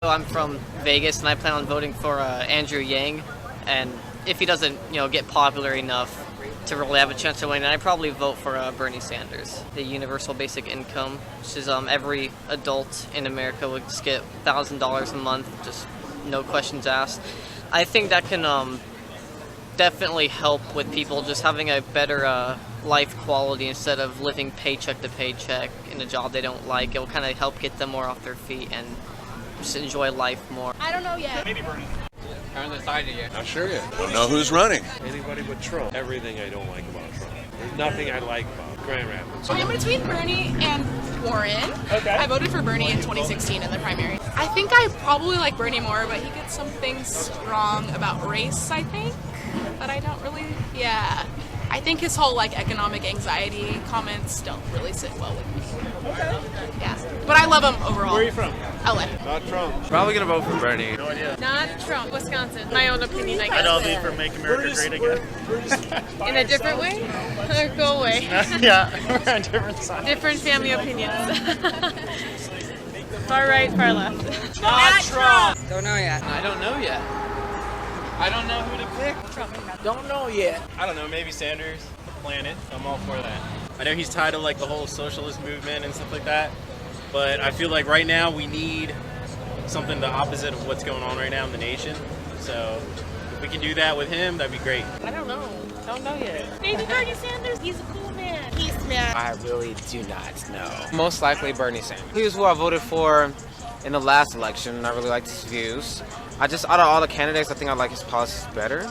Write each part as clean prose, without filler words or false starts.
I'm from Vegas and I plan on voting for Andrew Yang, and if he doesn't, get popular enough to really have a chance to win, I'd probably vote for Bernie Sanders. The universal basic income, which is every adult in America would just get $1,000 a month, just no questions asked. I think that can definitely help with people just having a better life quality instead of living paycheck to paycheck in a job they don't like. It will kind of help get them more off their feet and just enjoy life more. I don't know yet. Maybe Bernie. Haven't decided yet. Not sure yet. Don't know who's running. Anybody but Trump. Everything I don't like about Trump. There's nothing I like about Grand Rapids. I'm between Bernie and Warren. Okay. I voted for Bernie in 2016 in the primary. I think I probably like Bernie more, but he gets some things wrong about race, I think. But I don't really, I think his whole economic anxiety comments don't really sit well with me. Okay. Yeah. But I love him overall. Where are you from? LA. Not Trump. Probably gonna vote for Bernie. No idea. Not Trump, Wisconsin. My own opinion, I guess. I'd be for Make America Great Again. In a different way? Or go away? Yeah, we're on different sides. Different family opinions. Far right, far left. Not Trump. Don't know yet. I don't know yet. I don't know who to pick. Don't know yet. I don't know, maybe Sanders, the planet. I'm all for that. I know he's tied to the whole socialist movement and stuff like that, but I feel like right now we need something the opposite of what's going on right now in the nation. So if we can do that with him, that'd be great. I don't know. Don't know yet. Maybe Bernie Sanders. He's a cool man. He's mad. I really do not know. Most likely Bernie Sanders. He was who I voted for in the last election. I really liked his views. Out of all the candidates, I think I like his policies better.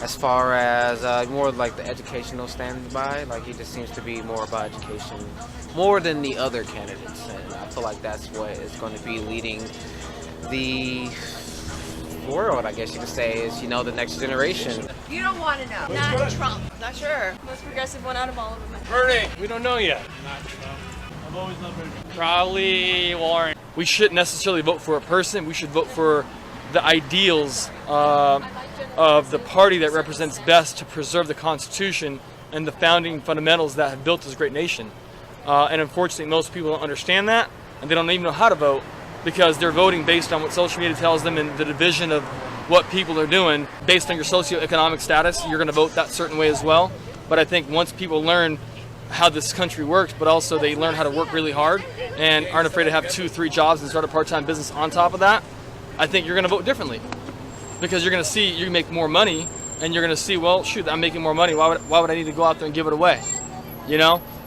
As far as more like the educational standby, he just seems to be more about education, more than the other candidates. And I feel like that's what is going to be leading the world, I guess you could say, is, the next generation. You don't want to know. Not Trump. Not sure. Most progressive one out of all of them. Bernie. We don't know yet. Not Trump. I've always loved Bernie. Probably Warren. We shouldn't necessarily vote for a person. We should vote for the ideals of the party that represents best to preserve the Constitution and the founding fundamentals that have built this great nation. And unfortunately, most people don't understand that, and they don't even know how to vote because they're voting based on what social media tells them and the division of what people are doing. Based on your socioeconomic status, you're going to vote that certain way as well. But I think once people learn how this country works, but also they learn how to work really hard and aren't afraid to have 2-3 jobs and start a part-time business on top of that, I think you're going to vote differently. Because you're going to see you make more money, and you're going to see, well, shoot, I'm making more money. Why would I need to go out there and give it away?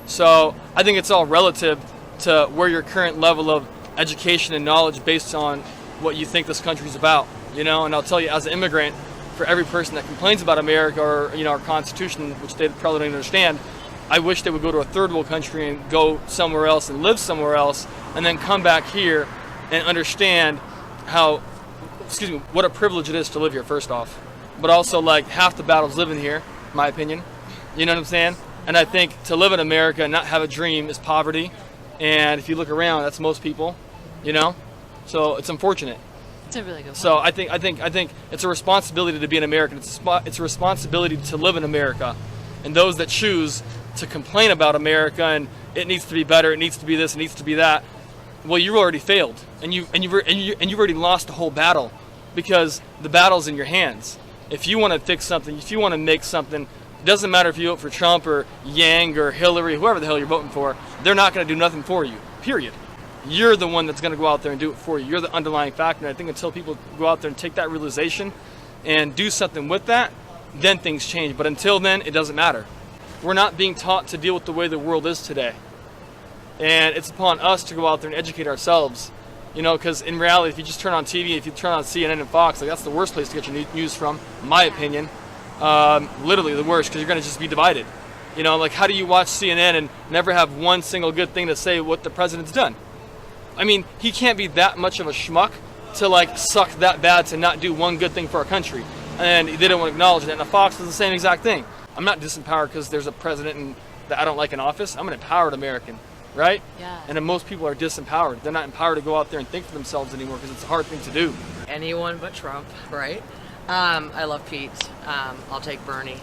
So I think it's all relative to where your current level of education and knowledge based on what you think this country's about. And I'll tell you, as an immigrant, for every person that complains about America or our Constitution, which they probably don't even understand, I wish they would go to a third world country and go somewhere else and live somewhere else, and then come back here and understand what a privilege it is to live here, first off. But also, half the battle's living here, in my opinion. You know what I'm saying? And I think to live in America and not have a dream is poverty. And if you look around, that's most people, So it's unfortunate. It's a really good point. So I think it's a responsibility to be an American. It's a responsibility to live in America. And those that choose to complain about America and it needs to be better, it needs to be this, it needs to be that, well, you already failed, and you've already lost the whole battle, because the battle's in your hands. If you want to fix something, if you want to make something, it doesn't matter if you vote for Trump or Yang or Hillary, whoever the hell you're voting for, they're not going to do nothing for you, period. You're the one that's going to go out there and do it for you. You're the underlying factor, and I think until people go out there and take that realization and do something with that, then things change. But until then, it doesn't matter. We're not being taught to deal with the way the world is today. And it's upon us to go out there and educate ourselves. Because in reality, if you just turn on TV, if you turn on CNN and Fox, that's the worst place to get your news from, in my opinion. Literally the worst, because you're going to just be divided. How do you watch CNN and never have one single good thing to say what the president's done? I mean, he can't be that much of a schmuck to suck that bad to not do one good thing for our country. And they didn't want to acknowledge that. And Fox is the same exact thing. I'm not disempowered because there's a president that I don't like in office. I'm an empowered American, right? Yeah. And then most people are disempowered. They're not empowered to go out there and think for themselves anymore because it's a hard thing to do. Anyone but Trump, right? I love Pete. I'll take Bernie,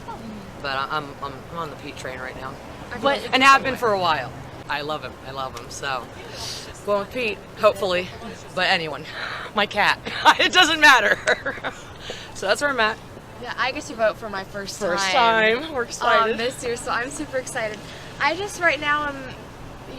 but I'm on the Pete train right now. And have been for a while. I love him. So Going with Pete, hopefully, but anyone. My cat. It doesn't matter. So that's where I'm at. Yeah, I get to vote for my first time. First time. We're excited. This year, so I'm super excited. I just right now I'm,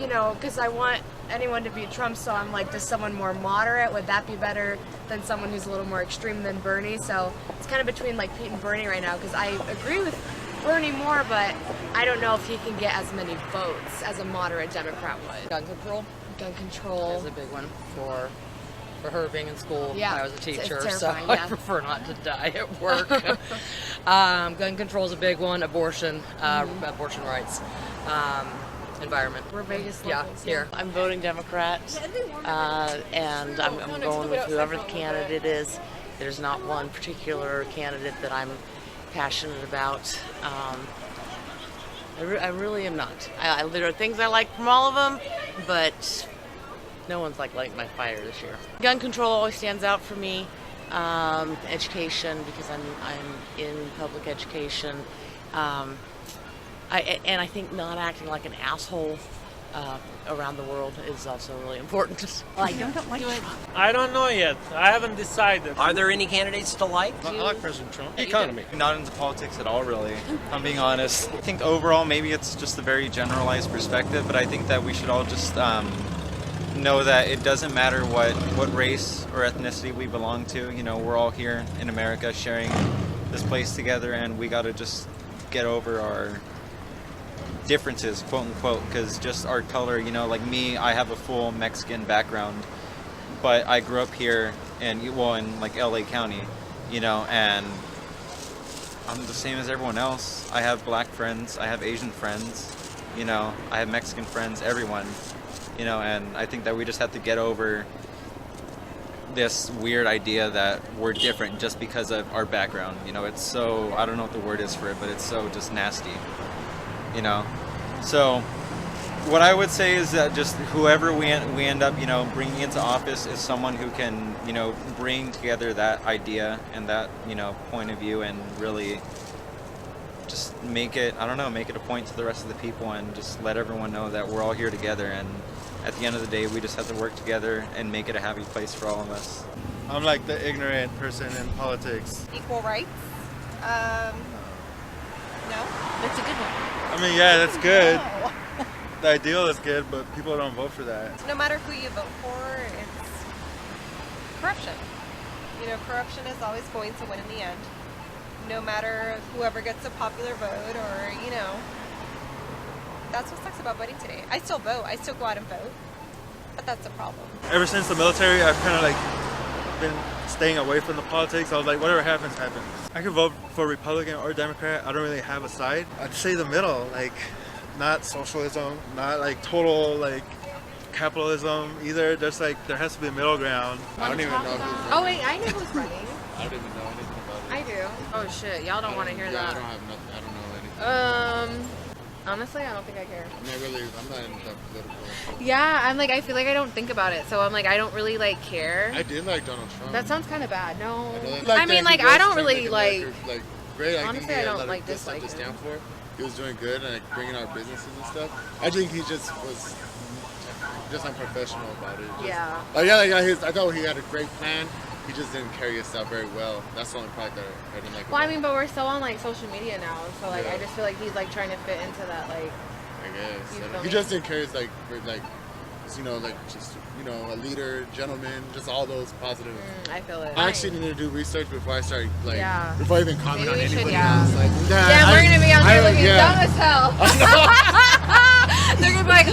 you know, because I want anyone to beat Trump, so I'm like, does someone more moderate? Would that be better than someone who's a little more extreme than Bernie? So it's kind of between like Pete and Bernie right now, because I agree with Bernie more, but I don't know if he can get as many votes as a moderate Democrat would. Gun control. Gun control is a big one for her being in school. Yeah, I was a teacher, it's so terrifying, I yeah. prefer not to die at work. Gun control is a big one. Abortion, abortion rights, environment. We're Vegas Yeah, locals, here. I'm voting Democrat, and I'm going with whoever the candidate is. There's not one particular candidate that I'm passionate about. I really am not. There are things I like from all of them, but no one's like lighting my fire this year. Gun control always stands out for me. Education, because I'm in public education. And I think not acting like an asshole around the world is also really important. I don't like Trump. I don't know yet. I haven't decided. Are there any candidates to like? I like President Trump. The economy. Not into politics at all, really. If I'm being honest. I think overall, maybe it's just a very generalized perspective, but I think that we should all just know that it doesn't matter what race or ethnicity we belong to. You know, we're all here in America sharing this place together, and we got to just get over our differences, quote unquote, because just our color, you know, like me, I have a full Mexican background, but I grew up here in like LA County, you know, and I'm the same as everyone else. I have black friends, I have Asian friends, you know, I have Mexican friends, everyone, you know, and I think that we just have to get over this weird idea that we're different just because of our background. You know, it's so, I don't know what the word is for it, but it's so just nasty, you know. So what I would say is that just whoever we end up, you know, bringing into office is someone who can, you know, bring together that idea and that, you know, point of view and really just make it, I don't know, make it a point to the rest of the people and just let everyone know that we're all here together, and at the end of the day we just have to work together and make it a happy place for all of us. I'm like the ignorant person in politics. Equal rights? No. That's a good one. I mean, yeah, that's good. The ideal is good, but people don't vote for that. No matter who you vote for, it's corruption. You know, corruption is always going to win in the end. No matter whoever gets a popular vote or, you know, that's what sucks about voting today. I still vote. I still go out and vote. But that's a problem. Ever since the military, I've kind of like been staying away from the politics. I was like, whatever happens, happens. I could vote for Republican or Democrat. I don't really have a side. I'd say the middle, like not socialism, not like total like capitalism either. Just like there has to be a middle ground. I don't even know who's running. Oh wait, I know who's running. I don't even know anything about it. I do. Oh shit, y'all don't want to hear yeah, that. I don't have nothing. I don't know anything. Honestly, I don't think I care. I'm not in that political. Yeah, I'm like, I feel like I don't think about it, so I'm like, I don't really like care. I did like Donald Trump. That sounds kind of bad. No, I mean, like, I don't really like. Like, great. Honestly, I don't like dislike to him. stand for. He was doing good and like bringing out businesses and stuff. I think he just was just unprofessional about it. Just, Yeah. Like, yeah, like, I thought he had a great plan. He just didn't carry himself very well. That's the only part that I didn't like. Well, I about mean, but we're so on like social media now, so like Yeah. I just feel like he's like trying to fit into that like. I guess. You And feel he me? just didn't carry his like you know, like just, you know, a leader, gentleman, just all those positive. I feel it. I actually need to do research before I start, like, Yeah. before I even comment Maybe on we should, anybody yeah. else. Like, Yeah, we're gonna be on there looking yeah. dumb as hell. They're gonna be like,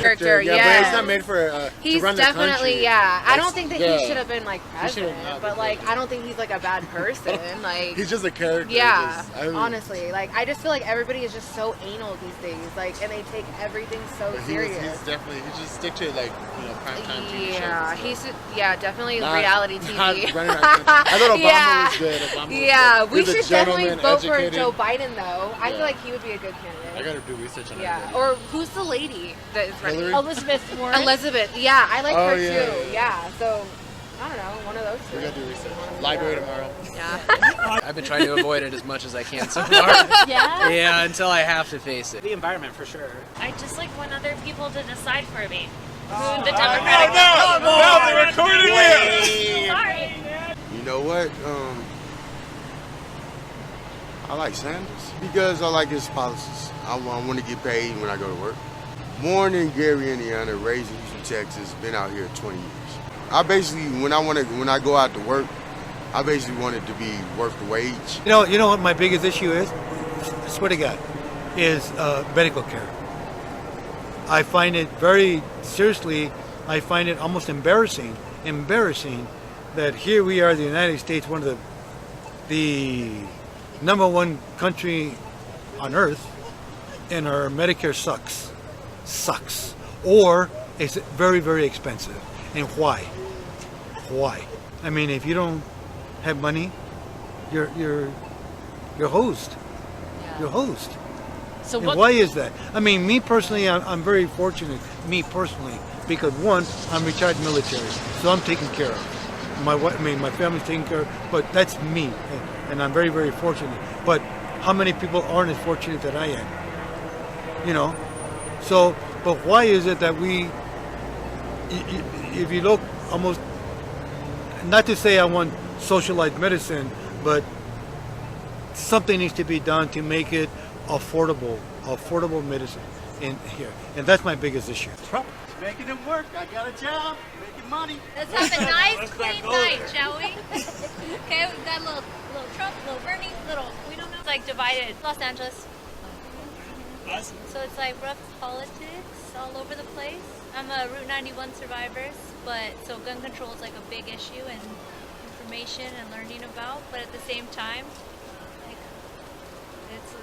character, yeah, yeah. but it's not made for He's to run the definitely, country. yeah. I don't That's- think that yeah. he should have been like He should've president, not but been like I don't think he's like a bad person. Like He's just a character. yeah, Just- I mean, honestly, like I just feel like everybody is just so anal these days, like, and they take everything so but serious. He's definitely, he just stick to like, you know, primetime TV shows. Yeah, and stuff. he's definitely Not- reality not TV. running around- I thought Obama yeah. was good. Obama was yeah, good. we He's a should definitely gentleman, vote for educated. Joe Biden though. I feel Yeah. like he would be a good candidate. I gotta do research on Yeah, that. or who's the lady that is running? Hillary? Elizabeth Warren. Elizabeth. Yeah, I like Oh, her yeah, too. yeah. Yeah, so I don't know, one of those two. We gotta do research. Library tomorrow. Yeah. I've been trying to avoid it as much as I can so far. Yeah? Yeah, until I have to face it. The environment, for sure. I just like want other people to decide for me. The Democratic. No, they're recording it. Sorry. You know what? I like Sanders because I like his policies. I want to get paid when I go to work. Born in Gary, Indiana, raised in Houston, Texas, been out here 20 years. I basically, when I go out to work, I basically want it to be worth the wage. You know what my biggest issue is? I swear to God, is medical care. I find it very seriously. I find it almost embarrassing that here we are, the United States, one of the #1 country on earth, and our Medicare sucks, or it's very, very expensive. And why? I mean, if you don't have money, you're hosed. You're hosed. So and what? why is that? I mean, me personally, I'm very fortunate. Me personally, because one, I'm retired military, so I'm taken care of. My family's taken care of, but that's me, and I'm very, very fortunate. But how many people aren't as fortunate that I am? You know, so. But why is it that we, if you look almost, not to say I want socialized medicine, but something needs to be done to make it affordable medicine in here. And that's my biggest issue. Making it work. I got a job, making money. Let's have a nice, clean night, shall we? Okay, we've got a little Trump, little Bernie, we don't know. It's like divided. Los Angeles. Awesome. So it's like rough politics all over the place. I'm a Route 91 survivor, so gun control is like a big issue and information and learning about, but at the same time, like, it's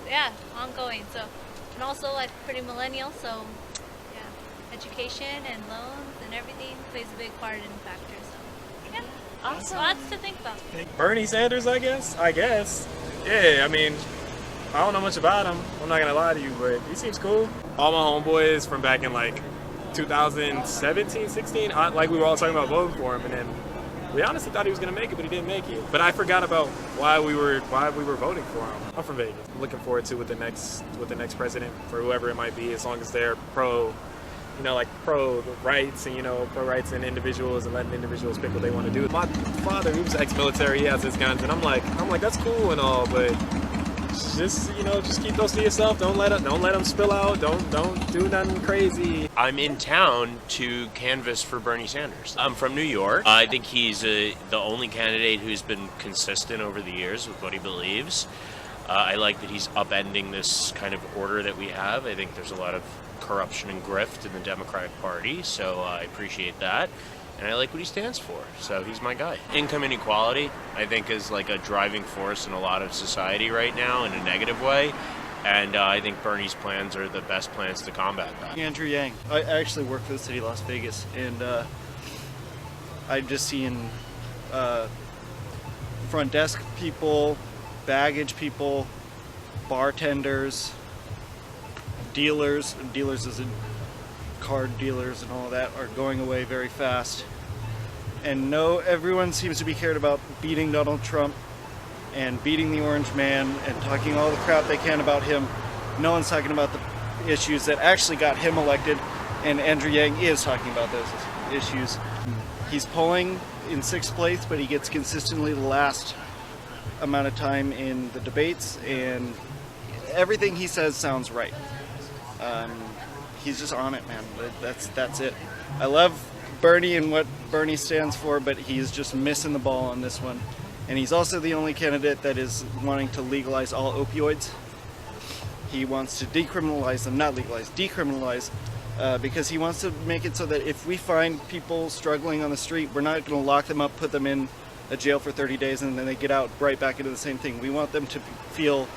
ongoing. So, and also like pretty millennial, so yeah, education and loans and everything plays a big part in factor. So yeah, awesome. Lots to think about. Bernie Sanders, I guess. Yeah, I mean, I don't know much about him. I'm not gonna lie to you, but he seems cool. All my homeboys from back in like 2017, 16, like we were all talking about voting for him, and then we honestly thought he was gonna make it, but he didn't make it. But I forgot about why we were voting for him. I'm from Vegas. I'm looking forward to with the next president, for whoever it might be, as long as they're pro rights and pro rights in individuals and letting individuals pick what they want to do. My father, he was ex-military, he has his guns, and I'm like that's cool and all, but just keep those to yourself. Don't let them spill out. Don't do nothing crazy. I'm in town to canvass for Bernie Sanders. I'm from New York. I think he's the only candidate who's been consistent over the years with what he believes. I like that he's upending this kind of order that we have. I think there's a lot of corruption and grift in the Democratic Party, so I appreciate that. And I like what he stands for, so he's my guy. Income inequality, I think, is like a driving force in a lot of society right now in a negative way, and I think Bernie's plans are the best plans to combat that. Andrew Yang. I actually work for the city of Las Vegas, and I'm just seeing front desk people, baggage people, bartenders, dealers as in card dealers and all that are going away very fast. And everyone seems to be cared about beating Donald Trump and beating the Orange Man and talking all the crap they can about him. No one's talking about the issues that actually got him elected, and Andrew Yang is talking about those issues. He's polling in 6th place, but he gets consistently the last amount of time in the debates, and everything he says sounds right. He's just on it, man. That's it. I love Bernie and what Bernie stands for, but he's just missing the ball on this one. And he's also the only candidate that is wanting to legalize all opioids. He wants to decriminalize them, not legalize, decriminalize, because he wants to make it so that if we find people struggling on the street, we're not going to lock them up, put them in a jail for 30 days, and then they get out right back into the same thing. We want them to feel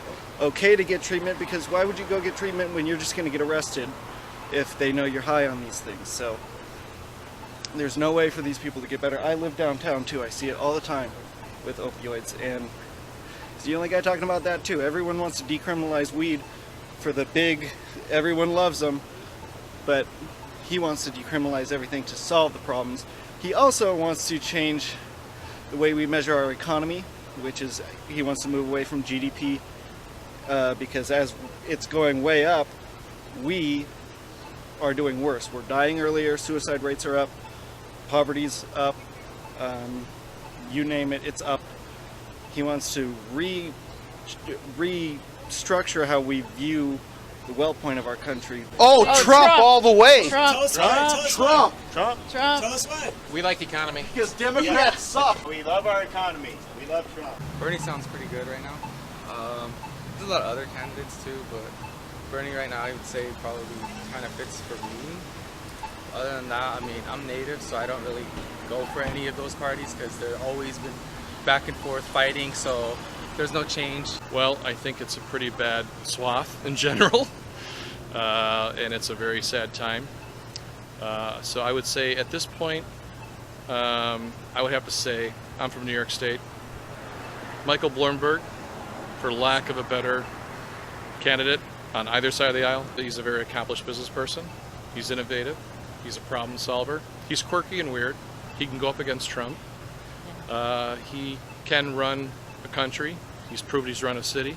okay to get treatment, because why would you go get treatment when you're just going to get arrested if they know you're high on these things? So there's no way for these people to get better. I live downtown too. I see it all the time with opioids, and he's the only guy talking about that too. Everyone wants to decriminalize weed for the big, everyone loves them, but he wants to decriminalize everything to solve the problems. He also wants to change the way we measure our economy, which is he wants to move away from GDP, because as it's going way up, we are doing worse. We're dying earlier, suicide rates are up, poverty's up, you name it, it's up. He wants to restructure how we view the well point of our country. Oh, Trump all the way. Trump. Tell us why. Tell us Trump. why. Trump. Tell us why. We like the economy. Because Democrats suck. We love our economy. We love Trump. Bernie sounds pretty good right now. There's a lot of other candidates too, but Bernie right now I would say probably kind of fits for me. Other than that, I mean, I'm native, so I don't really go for any of those parties because they've always been back and forth fighting, so there's no change. Well, I think it's a pretty bad swath in general, and it's a very sad time. So I would say at this point, I would have to say, I'm from New York State, Michael Bloomberg, for lack of a better candidate on either side of the aisle. He's a very accomplished business person. He's innovative. He's a problem solver. He's quirky and weird. He can go up against Trump. He can run a country. He's proved he's run a city.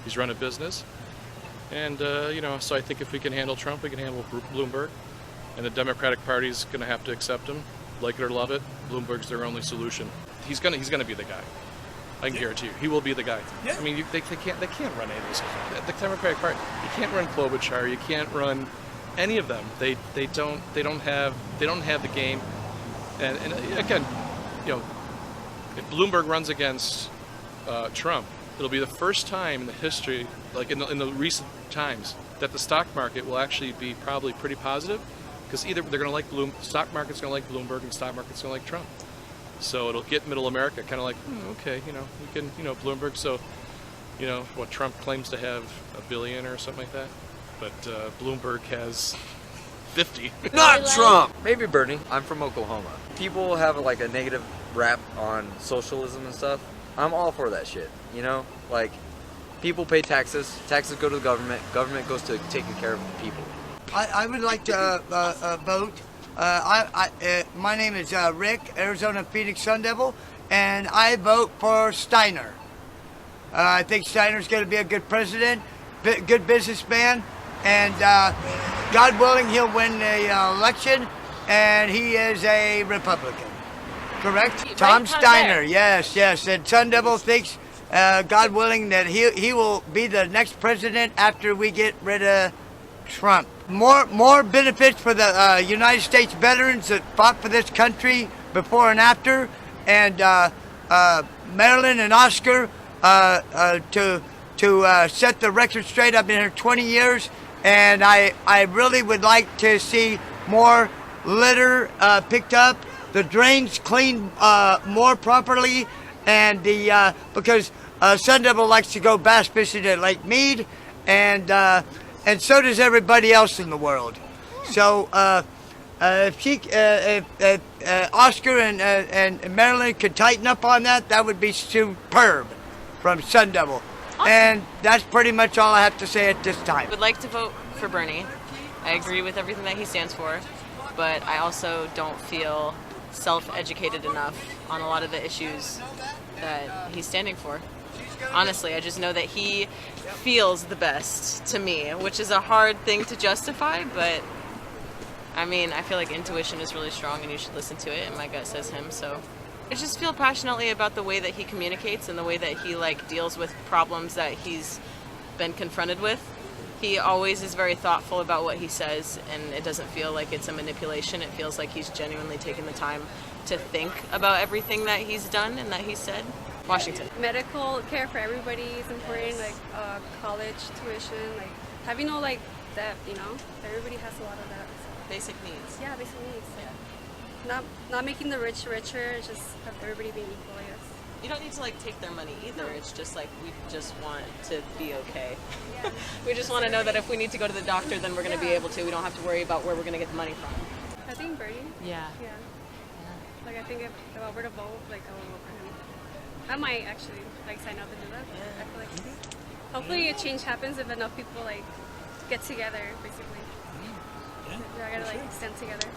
He's run a business. And, so I think if we can handle Trump, we can handle Bloomberg. And the Democratic Party's going to have to accept him. Like it or love it, Bloomberg's their only solution. He's gonna be the guy. I can guarantee you, he will be the guy. I mean, they can't run any of these. The Democratic Party, you can't run Klobuchar, you can't run any of them. They don't have the game. And again, if Bloomberg runs against Trump, it'll be the first time in the history, like in the recent times, that the stock market will actually be probably pretty positive, because either they're going to like stock market's going to like Bloomberg, and stock market's going to like Trump. So it'll get middle America kind of like, okay, we can, Bloomberg. So, what Trump claims to have $1 billion or something like that, but Bloomberg has 50. Not Trump! Maybe Bernie. I'm from Oklahoma. People have like a negative rap on socialism and stuff. I'm all for that shit, Like, people pay taxes, taxes go to the government goes to taking care of the people. I would like to vote. My name is Rick, Arizona Phoenix Sun Devil, and I vote for Steiner. I think Steiner's going to be a good president, good businessman, and God willing, he'll win the election, and he is a Republican. Correct? Right, Tom Steiner, yes. And Sun Devil thinks, God willing, that he will be the next president after we get rid of Trump. More benefits for the United States veterans that fought for this country before and after, and Marilyn and Oscar to set the record straight. I've been here 20 years, and I really would like to see more litter picked up, the drains cleaned more properly, and because Sun Devil likes to go bass fishing at Lake Mead, and so does everybody else in the world. So if Oscar and Marilyn could tighten up on that, that would be superb from Sun Devil. Awesome. And that's pretty much all I have to say at this time. I would like to vote for Bernie. I agree with everything that he stands for, but I also don't feel self-educated enough on a lot of the issues that he's standing for. Honestly, I just know that he feels the best to me, which is a hard thing to justify, but I mean, I feel like intuition is really strong and you should listen to it, and my gut says him, so. I just feel passionately about the way that he communicates and the way that he deals with problems that he's been confronted with. He always is very thoughtful about what he says, and it doesn't feel like it's a manipulation. It feels like he's genuinely taken the time to think about everything that he's done and that he's said. Washington. Medical care for everybody is important, like college tuition, having all that, everybody has a lot of that. So. Basic needs. Yeah, basic needs. Yeah. Not making the rich richer, just have everybody being equal, I guess. You don't need to take their money either. No. It's just we just want to be okay. Yeah. We just want to know that if we need to go to the doctor, then we're going to be able to. We don't have to worry about where we're going to get the money from. I think Bernie. Yeah. Yeah. I think if I were to vote, I will vote for him. I might actually sign up and do that. Yeah. I feel hopefully a change happens if enough people get together, basically. Yeah. I gotta stand together.